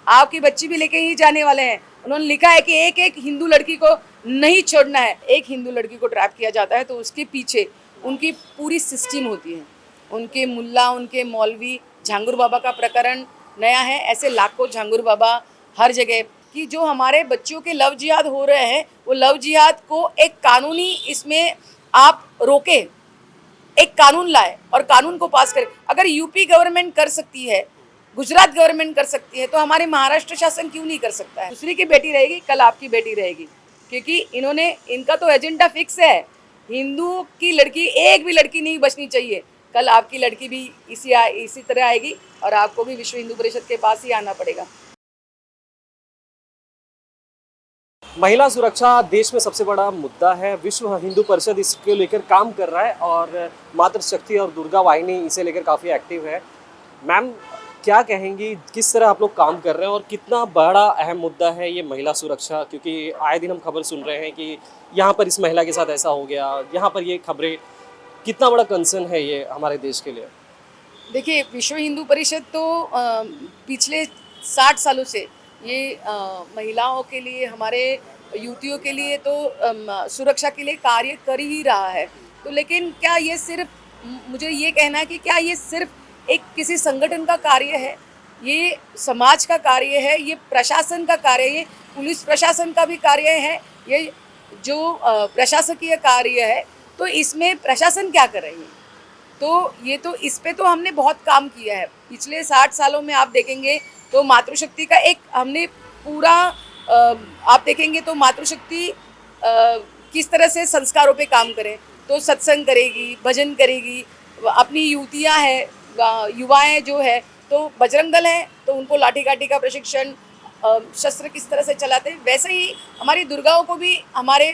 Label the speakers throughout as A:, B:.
A: आपकी बच्ची भी लेके ही जाने वाले हैं। उन्होंने लिखा है कि एक एक हिंदू लड़की को नहीं छोड़ना है। एक हिंदू लड़की को ट्रैप किया जाता है तो उसके पीछे उनकी पूरी सिस्टम होती है, उनके मुल्ला, उनके मौलवी। झांगुर बाबा का प्रकरण नया है, ऐसे लाखों झांगुर बाबा हर जगह कि जो हमारे बच्चों के लव जिहाद हो रहे हैं, वो लव जिहाद को एक कानूनी इसमें आप रोके, एक कानून लाए और कानून को पास करें। अगर यूपी गवर्नमेंट कर सकती है, गुजरात गवर्नमेंट कर सकती है, तो हमारे महाराष्ट्र शासन क्यों नहीं कर सकता है? दूसरी की बेटी रहेगी, कल आपकी बेटी रहेगी, क्योंकि इनका तो एजेंडा फिक्स है। हिंदू की लड़की, एक भी लड़की नहीं बचनी चाहिए। कल आपकी लड़की भी इसी तरह आएगी और आपको भी विश्व हिंदू परिषद के पास ही आना पड़ेगा।
B: महिला सुरक्षा देश में सबसे बड़ा मुद्दा है। विश्व हिंदू परिषद इसके लेकर काम कर रहा है और मातृशक्ति और दुर्गा वाहिनी इसे लेकर काफ़ी एक्टिव है। मैम, क्या कहेंगी, किस तरह आप लोग काम कर रहे हैं और कितना बड़ा अहम मुद्दा है ये महिला सुरक्षा? क्योंकि आए दिन हम खबर सुन रहे हैं कि यहाँ पर इस महिला के साथ ऐसा हो गया, यहाँ पर ये खबरें, कितना बड़ा कंसर्न है ये हमारे देश के लिए?
A: देखिए, विश्व हिंदू परिषद तो पिछले 60 सालों से ये महिलाओं के लिए, हमारे युवतियों के लिए तो सुरक्षा के लिए कार्य कर ही रहा है। तो लेकिन क्या ये सिर्फ, मुझे ये कहना है कि क्या ये सिर्फ एक किसी संगठन का कार्य है? ये समाज का कार्य है, ये प्रशासन का कार्य है, ये पुलिस प्रशासन का भी कार्य है, ये जो प्रशासकीय कार्य है। तो इसमें प्रशासन क्या कर रही है? तो ये तो इस पे तो हमने बहुत काम किया है पिछले 60 सालों में। आप देखेंगे तो मातृशक्ति का एक हमने पूरा आप देखेंगे तो मातृशक्ति किस तरह से संस्कारों पे काम करे, तो सत्संग करेगी, भजन करेगी, अपनी युवतियाँ हैं, युवाएं जो है, तो बजरंग दल है तो उनको लाठी काठी का प्रशिक्षण, शस्त्र किस तरह से चलाते हैं, वैसे ही हमारी दुर्गाओं को भी हमारे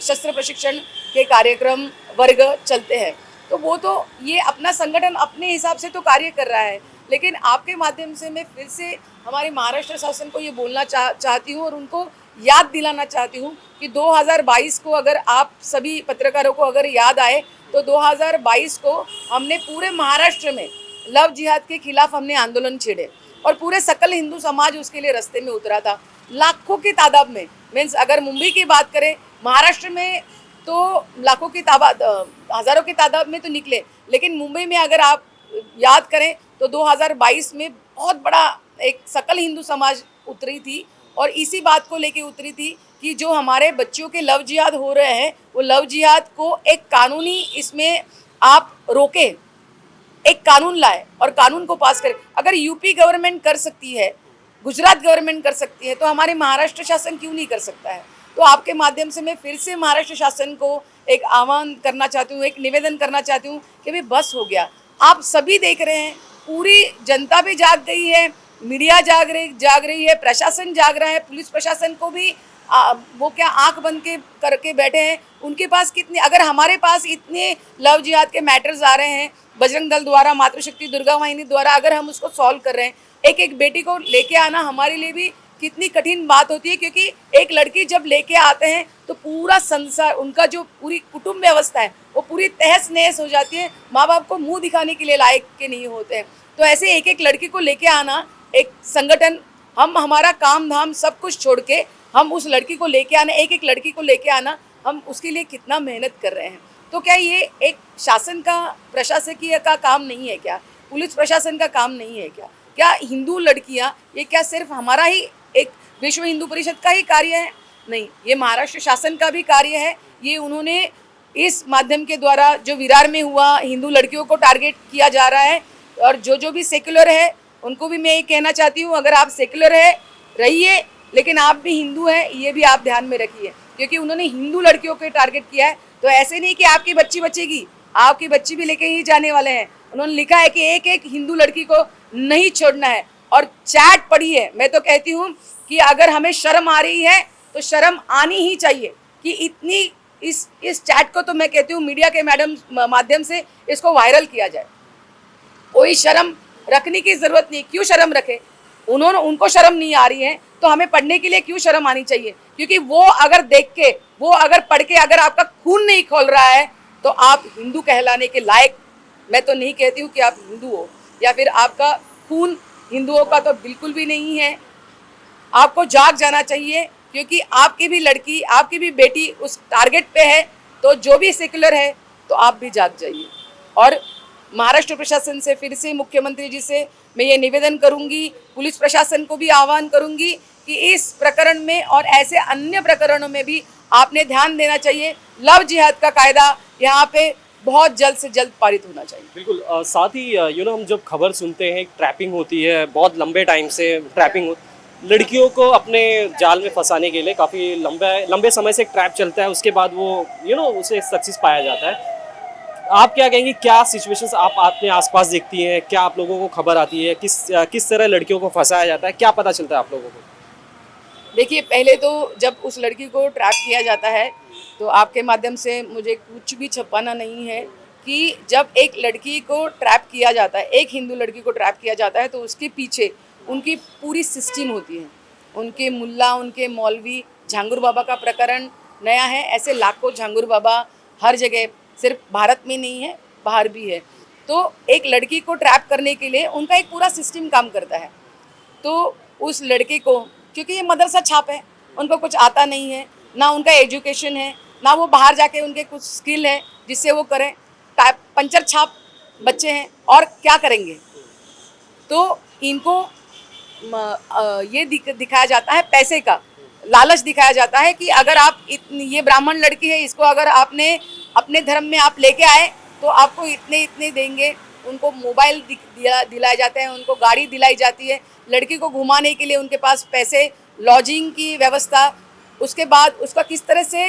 A: शस्त्र प्रशिक्षण के कार्यक्रम वर्ग चलते हैं। तो वो तो ये अपना संगठन अपने हिसाब से तो कार्य कर रहा है। लेकिन आपके माध्यम से मैं फिर से हमारे महाराष्ट्र शासन को ये बोलना चाहती हूँ और उनको याद दिलाना चाहती हूँ कि 2022 को, अगर आप सभी पत्रकारों को अगर याद आए, तो 2022 को हमने पूरे महाराष्ट्र में लव जिहाद के खिलाफ हमने आंदोलन छेड़े और पूरे सकल हिंदू समाज उसके लिए रास्ते में उतरा था। लाखों की तादाद में, मीन्स अगर मुंबई की बात करें, महाराष्ट्र में तो लाखों की तादाद, हज़ारों की तादाद में तो निकले, लेकिन मुंबई में अगर आप याद करें तो 2022 में बहुत बड़ा एक सकल हिंदू समाज उतरी थी और इसी बात को लेके उतरी थी कि जो हमारे बच्चों के लव जिहाद हो रहे हैं, वो लव जिहाद को एक कानूनी इसमें आप रोके, एक कानून लाए और कानून को पास करें। अगर यूपी गवर्नमेंट कर सकती है, गुजरात गवर्नमेंट कर सकती है, तो हमारे महाराष्ट्र शासन क्यों नहीं कर सकता है? तो आपके माध्यम से मैं फिर से महाराष्ट्र शासन को एक आह्वान करना चाहती हूँ, एक निवेदन करना चाहती हूँ कि भाई बस हो गया। आप सभी देख रहे हैं, पूरी जनता भी जाग गई है, मीडिया जाग रही है, प्रशासन जाग रहा है, पुलिस प्रशासन को भी वो क्या आंख बंद के करके बैठे हैं। उनके पास कितने, अगर हमारे पास इतने लव जिहाद के मैटर्स आ रहे हैं बजरंग दल द्वारा, मातृशक्ति दुर्गा वाहिनी द्वारा, अगर हम उसको सॉल्व कर रहे हैं, एक एक बेटी को लेके आना हमारे लिए भी कितनी कठिन बात होती है, क्योंकि एक लड़की जब लेके आते हैं तो पूरा संसार, उनका जो पूरी कुटुंब व्यवस्था है वो पूरी तहस नहस हो जाती है। माँ बाप को मुंह दिखाने के लिए लायक के नहीं होते हैं। तो ऐसे एक एक लड़की को लेके आना, एक संगठन, हम हमारा काम धाम सब कुछ छोड़ के हम उस लड़की को लेके आना, एक एक लड़की को लेके आना, हम उसके लिए कितना मेहनत कर रहे हैं। तो क्या ये एक शासन का, प्रशासकीय का काम नहीं है क्या? पुलिस प्रशासन का काम नहीं है क्या? क्या हिंदू लड़कियां, ये क्या सिर्फ हमारा ही एक विश्व हिंदू परिषद का ही कार्य है? नहीं, ये महाराष्ट्र शासन का भी कार्य है। ये उन्होंने इस माध्यम के द्वारा जो विरार में हुआ, हिंदू लड़कियों को टारगेट किया जा रहा है, और जो भी सेक्युलर है उनको भी मैं ये कहना चाहती हूँ, अगर आप सेक्युलर है रहिए, लेकिन आप भी हिंदू हैं, ये भी आप ध्यान में रखिए, क्योंकि उन्होंने हिंदू लड़कियों को टारगेट किया है। तो ऐसे नहीं कि आपकी बच्ची बचेगी, आपकी बच्ची भी लेके ही जाने वाले हैं। उन्होंने लिखा है कि एक एक हिंदू लड़की को नहीं छोड़ना है। और चैट पढ़ी है, मैं तो कहती हूँ कि अगर हमें शर्म आ रही है तो शर्म आनी ही चाहिए कि इतनी इस चैट को, तो मैं कहती हूँ मीडिया के माध्यम से इसको वायरल किया जाए। कोई शर्म रखने की जरूरत नहीं, क्यों शर्म रखे? उनको शर्म नहीं आ रही है तो हमें पढ़ने के लिए क्यों शर्म आनी चाहिए? क्योंकि वो अगर देख के, वो अगर पढ़ के अगर आपका खून नहीं खोल रहा है तो आप हिंदू कहलाने के लायक, मैं तो नहीं कहती हूँ कि आप हिंदू हो या फिर आपका खून हिंदुओं का तो बिल्कुल भी नहीं है। आपको जाग जाना चाहिए, क्योंकि आपकी भी लड़की, आपकी भी बेटी उस टारगेट पे है। तो जो भी सेक्युलर है तो आप भी जाग जाइए। और महाराष्ट्र प्रशासन से, फिर से मुख्यमंत्री जी से मैं ये निवेदन करूंगी, पुलिस प्रशासन को भी आह्वान करूंगी कि इस प्रकरण में और ऐसे अन्य प्रकरणों में भी आपने ध्यान देना चाहिए। लव जिहाद का कायदा यहाँ पे बहुत जल्द से जल्द पारित होना चाहिए।
B: बिल्कुल साथ ही हम जब खबर सुनते हैं ट्रैपिंग होती है, बहुत लंबे टाइम से ट्रैपिंग हो, लड़कियों को अपने जाल में फंसाने के लिए काफ़ी लंबे समय से एक ट्रैप चलता है, उसके बाद वो उसे सक्सेस पाया जाता है। आप क्या कहेंगे, क्या सिचुएशंस आप अपने आसपास देखती हैं, क्या आप लोगों को खबर आती है, किस तरह लड़कियों को फंसाया जाता है, क्या पता चलता है आप लोगों को?
A: देखिए, पहले तो जब उस लड़की को ट्रैप किया जाता है तो आपके माध्यम से मुझे कुछ भी छुपाना नहीं है कि जब एक लड़की को ट्रैप किया जाता है, एक हिंदू लड़की को ट्रैप किया जाता है, तो उसके पीछे उनकी पूरी सिस्टम होती है। उनके मुल्ला, उनके मौलवी, झांगुर बाबा का प्रकरण नया है, ऐसे लाखों झांगुर बाबा हर जगह, सिर्फ भारत में नहीं है, बाहर भी है। तो एक लड़की को ट्रैप करने के लिए उनका एक पूरा सिस्टम काम करता है। तो उस लड़के को, क्योंकि ये मदरसा छाप है, उनको कुछ आता नहीं है, ना उनका एजुकेशन है, ना वो बाहर जाके उनके कुछ स्किल है जिससे वो करें, पंचर छाप बच्चे हैं और क्या करेंगे। तो इनको ये दिखाया जाता है, पैसे का लालच दिखाया जाता है कि अगर आप ये ब्राह्मण लड़की है, इसको अगर आपने अपने धर्म में आप लेके आए तो आपको इतने इतने देंगे। उनको मोबाइल दिलाए जाते हैं, उनको गाड़ी दिलाई जाती है, लड़की को घुमाने के लिए उनके पास पैसे, लॉजिंग की व्यवस्था, उसके बाद उसका किस तरह से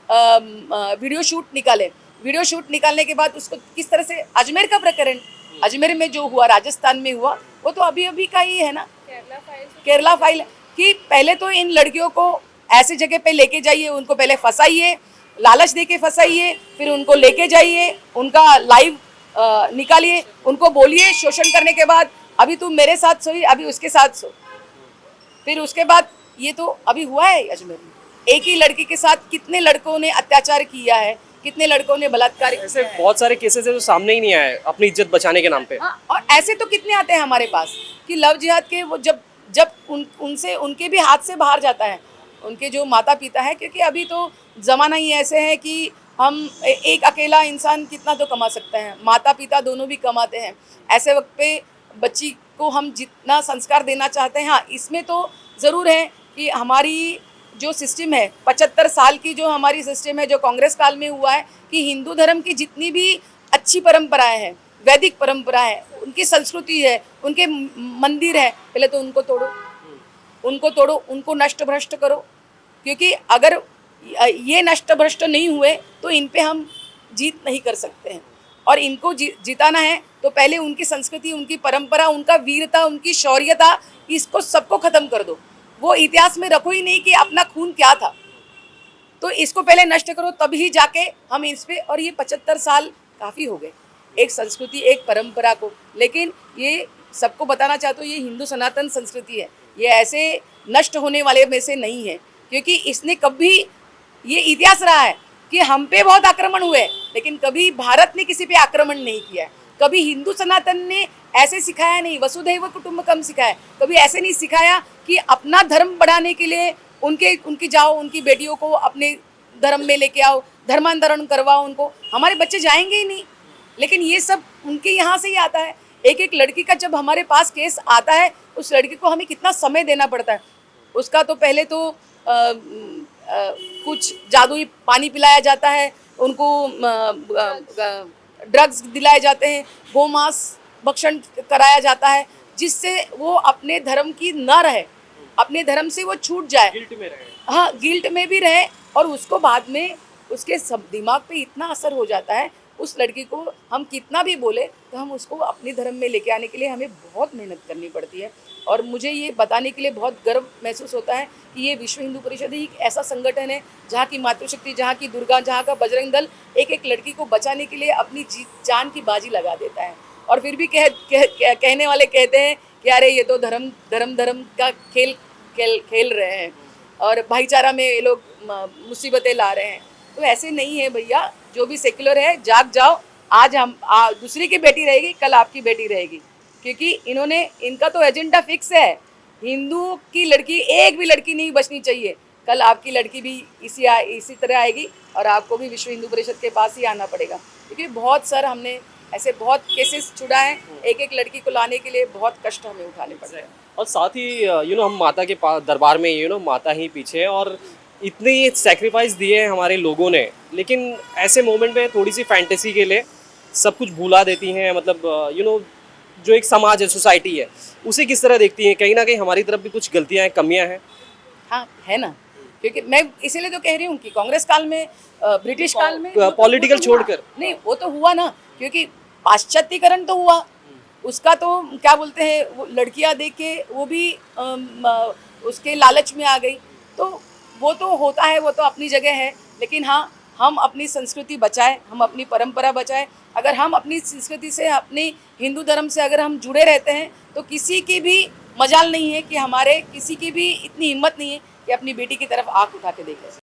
A: वीडियो शूट निकाले, वीडियो शूट निकालने के बाद उसको किस तरह से, अजमेर का प्रकरण, अजमेर में जो हुआ, राजस्थान में हुआ, वो तो अभी अभी का ही है ना, केरला फाइल। कि पहले तो इन लड़कियों को ऐसे जगह पे लेके जाइए, उनको पहले फंसाइए, लालच दे के फंसाइए, फिर उनको लेके जाइए, उनका लाइव निकालिए, उनको बोलिए शोषण करने के बाद, अभी तू मेरे साथ सोई, अभी उसके साथ सो। फिर उसके बाद ये तो अभी हुआ है अजमेर में, एक ही लड़की के साथ कितने लड़कों ने अत्याचार किया है, कितने लड़कों ने बलात्कार किया है।
B: ऐसे बहुत सारे केसेस है जो सामने ही नहीं आए अपनी इज्जत बचाने के नाम पे।
A: हाँ, और ऐसे तो कितने आते हैं हमारे पास कि लव जिहाद के वो जब जब उनसे उनके भी हाथ से बाहर जाता है, उनके जो माता पिता है, क्योंकि अभी तो ज़माना ही ऐसे है कि हम एक अकेला इंसान कितना तो कमा सकते हैं, माता पिता दोनों भी कमाते हैं। ऐसे वक्त पे बच्ची को हम जितना संस्कार देना चाहते हैं, हाँ इसमें तो ज़रूर है कि हमारी जो सिस्टम है, 75 साल की जो हमारी सिस्टम है, जो कांग्रेस काल में हुआ है, कि हिंदू धर्म की जितनी भी अच्छी परंपराएं हैं, वैदिक परंपरा है, उनकी संस्कृति है, उनके मंदिर है, पहले तो उनको तोड़ो, उनको तोड़ो, उनको नष्ट भ्रष्ट करो। क्योंकि अगर ये नष्ट भ्रष्ट नहीं हुए तो इन पे हम जीत नहीं कर सकते हैं। और इनको जिताना है तो पहले उनकी संस्कृति, उनकी परंपरा, उनका वीरता, उनकी शौर्यता, इसको सबको ख़त्म कर दो। वो इतिहास में रखो ही नहीं कि अपना खून क्या था, तो इसको पहले नष्ट करो, तभी जाके हम इस पे। और ये 75 साल काफ़ी हो गए एक संस्कृति, एक परंपरा को। लेकिन ये सबको बताना चाहता हूँ, ये हिंदू सनातन संस्कृति है, ये ऐसे नष्ट होने वाले में से नहीं है। क्योंकि इसने कभी, ये इतिहास रहा है कि हम पे बहुत आक्रमण हुए, लेकिन कभी भारत ने किसी पे आक्रमण नहीं किया है। कभी हिंदू सनातन ने ऐसे सिखाया नहीं, वसुधैव कुटुंबकम सिखाया, कभी ऐसे नहीं सिखाया कि अपना धर्म बढ़ाने के लिए उनकी जाओ, उनकी बेटियों को अपने धर्म में लेके आओ, धर्मांतरण करवाओ उनको। हमारे बच्चे जाएंगे ही नहीं। लेकिन ये सब उनके यहाँ से ही आता है। एक एक लड़की का जब हमारे पास केस आता है, उस लड़की को हमें कितना समय देना पड़ता है। उसका तो पहले तो कुछ जादुई पानी पिलाया जाता है, उनको ड्रग्स दिलाए जाते हैं, गोमांस भक्षण कराया जाता है, जिससे वो अपने धर्म की न रहे, अपने धर्म से वो छूट जाए,
B: गिल्ट में रहे।
A: हाँ गिल्ट में भी रहे। और उसको बाद में उसके सब दिमाग पे इतना असर हो जाता है, उस लड़की को हम कितना भी बोले तो हम उसको अपने धर्म में लेके आने के लिए हमें बहुत मेहनत करनी पड़ती है। और मुझे ये बताने के लिए बहुत गर्व महसूस होता है कि ये विश्व हिंदू परिषद ही एक ऐसा संगठन है जहाँ की मातृशक्ति, जहाँ की दुर्गा, जहाँ का बजरंग दल एक एक लड़की को बचाने के लिए अपनी जान की बाजी लगा देता है। और फिर भी कहने वाले कहते हैं कि अरे ये तो धर्म धर्म धर्म का खेल रहे हैं और भाईचारा में ये लोग मुसीबतें ला रहे हैं। तो ऐसे नहीं है भैया, जो भी सेक्युलर है, जाग जाओ। आज हम दूसरी की बेटी रहेगी, कल आपकी बेटी रहेगी। क्योंकि इनका तो एजेंडा फिक्स है, हिंदू की लड़की, एक भी लड़की नहीं बचनी चाहिए। कल आपकी लड़की भी इसी तरह आएगी और आपको भी विश्व हिंदू परिषद के पास ही आना पड़ेगा, क्योंकि बहुत सर हमने ऐसे बहुत केसेस छुड़ा है, एक एक लड़की को लाने के लिए बहुत कष्ट हमें उठाने पड़ते हैं।
B: और साथ ही हम माता के पास दरबार में माता ही पीछे है और इतने सेक्रीफाइस दिए हैं हमारे लोगों ने, लेकिन ऐसे मोमेंट में थोड़ी सी फैंटेसी के लिए सब कुछ भुला देती हैं। मतलब जो एक समाज है, सोसाइटी है, उसे किस तरह देखती हैं? कहीं ना कहीं हमारी तरफ भी कुछ गलतियां हैं, कमियां हैं।
A: हाँ है ना, क्योंकि मैं इसीलिए तो कह रही हूँ कि कांग्रेस काल में, ब्रिटिश काल में
B: पॉलिटिकल छोड़कर
A: नहीं, वो तो हुआ ना, क्योंकि पाश्चात्यकरण तो हुआ, उसका तो क्या बोलते हैं, वो लड़कियां देख के वो भी उसके लालच में आ गई, तो वो तो होता है, वो तो अपनी जगह है। लेकिन हाँ, हम अपनी संस्कृति बचाएं, हम अपनी परंपरा बचाएं। अगर हम अपनी संस्कृति से, अपनी हिंदू धर्म से अगर हम जुड़े रहते हैं, तो किसी की भी मजाल नहीं है कि किसी की भी इतनी हिम्मत नहीं है कि अपनी बेटी की तरफ आंख उठा के देखे।